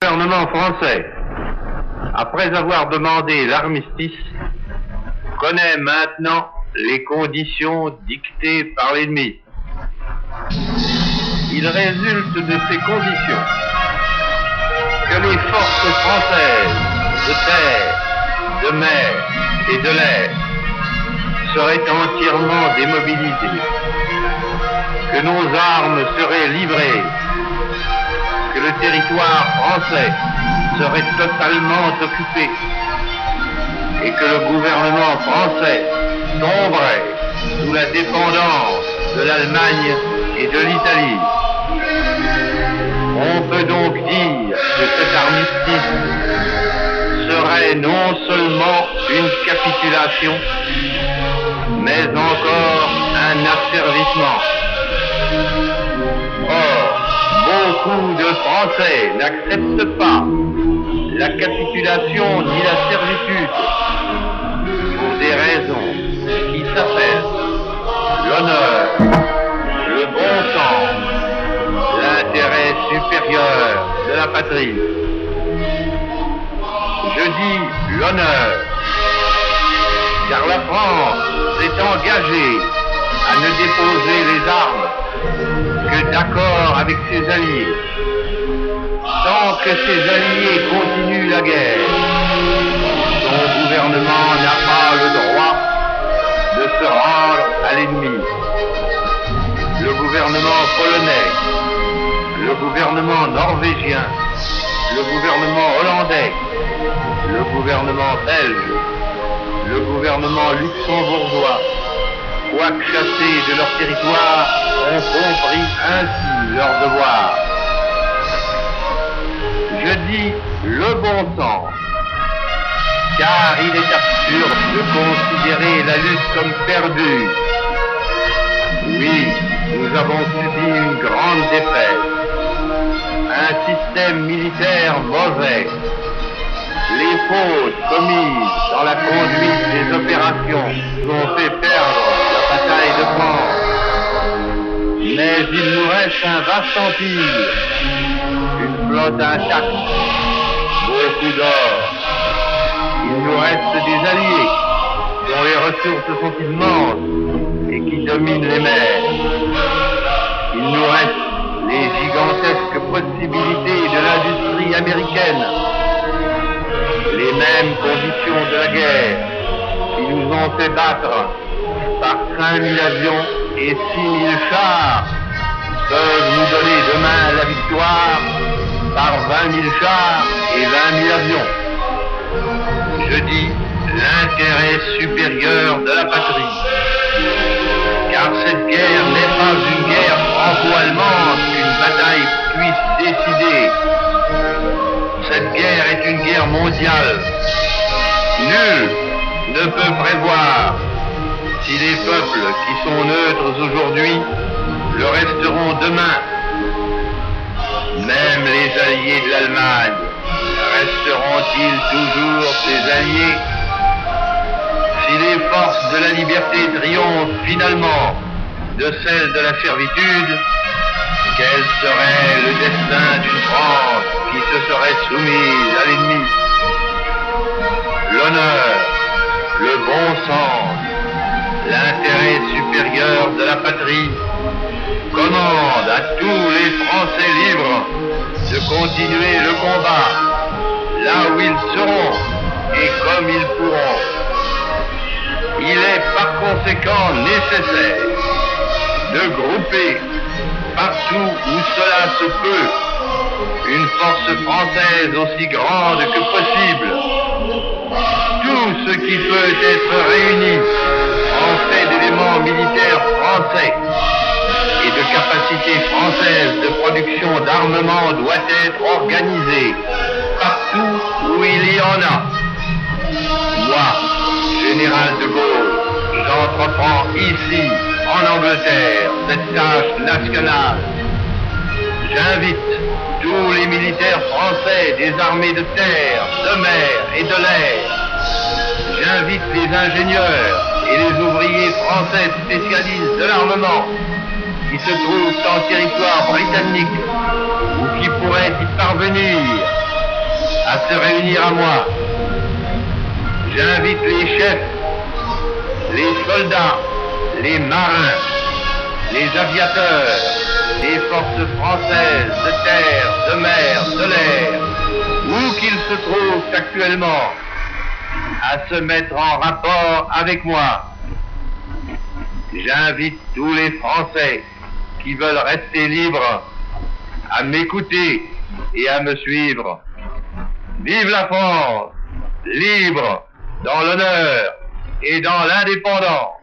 gouvernement français, après avoir demandé l'armistice, connaît maintenant les conditions dictées par l'ennemi. Il résulte de ces conditions que les forces françaises de terre, de mer et de l'air seraient entièrement démobilisées, que nos armes seraient livrées, que le territoire français serait totalement occupé et que le gouvernement français tomberait sous la dépendance de l'Allemagne et de l'Italie. On peut donc dire que cet armistice serait non seulement une capitulation, mais encore un asservissement. Or, beaucoup de Français n'acceptent pas la capitulation ni la servitude pour des raisons qui s'appellent l'honneur, le bon sens, l'intérêt supérieur de la patrie. Je dis l'honneur, car la France s'est engagée à ne déposer les armes que d'accord avec ses alliés. Tant que ses alliés continuent la guerre, son gouvernement n'a pas le droit de se rendre à l'ennemi. Le gouvernement polonais, le gouvernement norvégien, le gouvernement hollandais, le gouvernement belge, le gouvernement luxembourgeois, quoique chassés de leur territoire, ont compris ainsi leur devoir. Je dis le bon sens, car il est absurde de considérer la lutte comme perdue. Oui, nous avons subi une grande défaite, un système militaire mauvais, les fautes commises dans la conduite des opérations nous ont fait perdre la bataille de France. Mais il nous reste un vaste empire, une flotte intacte, beaucoup d'or. Il nous reste des alliés dont les ressources sont immenses et qui dominent les mers. Il nous reste les gigantesques possibilités de l'industrie américaine, les mêmes conditions de la guerre qui nous ont fait battre par 5000 avions et 6000 chars peuvent nous donner demain la victoire par 20 000 chars et 20 000 avions. Je dis l'intérêt supérieur de la patrie. Car cette guerre n'est pas une guerre franco-allemande qu'une bataille puisse décider. Cette guerre est une guerre mondiale. Nul ne peut prévoir si les peuples qui sont neutres aujourd'hui le resteront demain. Même les alliés de l'Allemagne resteront-ils toujours ses alliés? Si les forces de la liberté triomphent finalement de celles de la servitude, quel serait le destin d'une France qui se serait soumise à l'ennemi? L'honneur, le bon sens, l'intérêt supérieur de la patrie commandent à tous les Français libres de continuer le combat là où ils seront et comme ils pourront. Il est par conséquent nécessaire de grouper partout où cela se peut une force française aussi grande que possible. Tout ce qui peut être réuni en fait d'éléments militaires français et de capacités françaises de production d'armement doit être organisé partout où il y en a. Moi, général de Gaulle, j'entreprends ici, en Angleterre, cette tâche nationale. J'invite tous les militaires français des armées de terre, de mer et de l'air. J'invite les ingénieurs et les ouvriers français spécialistes de l'armement qui se trouvent en territoire britannique ou qui pourraient y parvenir à se réunir à moi. J'invite les chefs, les soldats, les marins, les aviateurs, les forces françaises de terre, de mer, de l'air, où qu'ils se trouvent actuellement, à se mettre en rapport avec moi. J'invite tous les Français qui veulent rester libres à m'écouter et à me suivre. Vive la France, libre, dans l'honneur et dans l'indépendance.